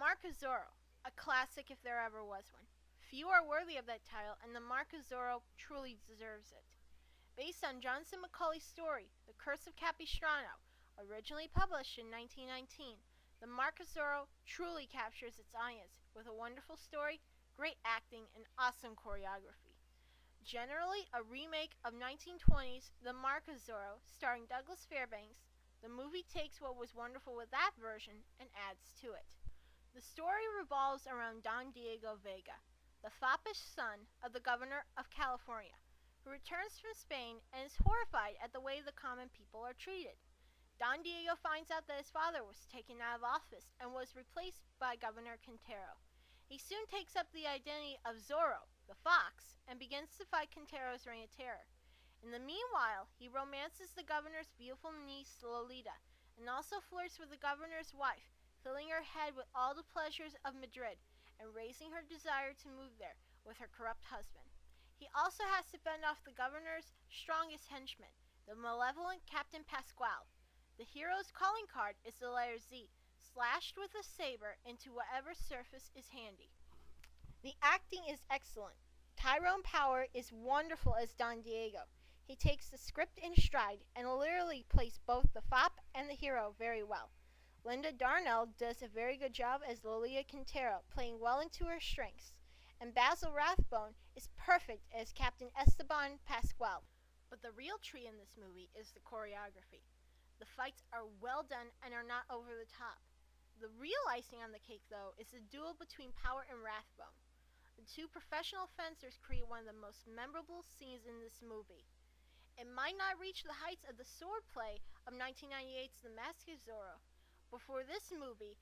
Mark of Zorro, a classic if there ever was one. Few are worthy of that title, and the Mark of Zorro truly deserves it. Based on Johnson Macaulay's story, The Curse of Capistrano, originally published in 1919, the Mark of Zorro truly captures its audience with a wonderful story, great acting, and awesome choreography. Generally a remake of 1920's The Mark of Zorro, starring Douglas Fairbanks, the movie takes what was wonderful with that version and adds to it. The story revolves around Don Diego Vega, the foppish son of the governor of California, who returns from Spain and is horrified at the way the common people are treated. Don Diego finds out that his father was taken out of office and was replaced by Governor Quintero. He soon takes up the identity of Zorro, the fox, and begins to fight Quintero's reign of terror. In the meanwhile, he romances the governor's beautiful niece Lolita, and also flirts with the governor's wife, filling her head with all the pleasures of Madrid and raising her desire to move there with her corrupt husband. He also has to fend off the governor's strongest henchman, the malevolent Captain Pasquale. The hero's calling card is the letter Z, slashed with a saber into whatever surface is handy. The acting is excellent. Tyrone Power is wonderful as Don Diego. He takes the script in stride and literally plays both the fop and the hero very well. Linda Darnell does a very good job as Lolita Quintero, playing well into her strengths, and Basil Rathbone is perfect as Captain Esteban Pasquale. But the real treat in this movie is the choreography. The fights are well done and are not over the top. The real icing on the cake, though, is the duel between Power and Rathbone. The two professional fencers create one of the most memorable scenes in this movie. It might not reach the heights of the swordplay of 1998's The Mask of Zorro, but for this movie,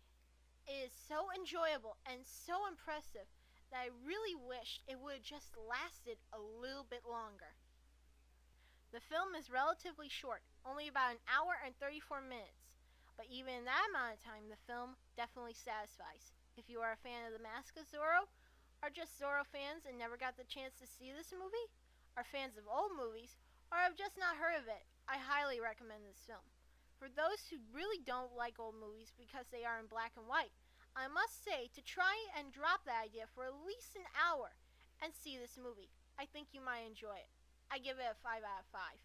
it is so enjoyable and so impressive that I really wished it would have just lasted a little bit longer. The film is relatively short, only about an hour and 34 minutes, but even in that amount of time, the film definitely satisfies. If you are a fan of The Mask of Zorro, are just Zorro fans and never got the chance to see this movie, are fans of old movies, or have just not heard of it, I highly recommend this film. For those who really don't like old movies because they are in black and white, I must say to try and drop that idea for at least an hour and see this movie. I think you might enjoy it. I give it a 5 out of 5.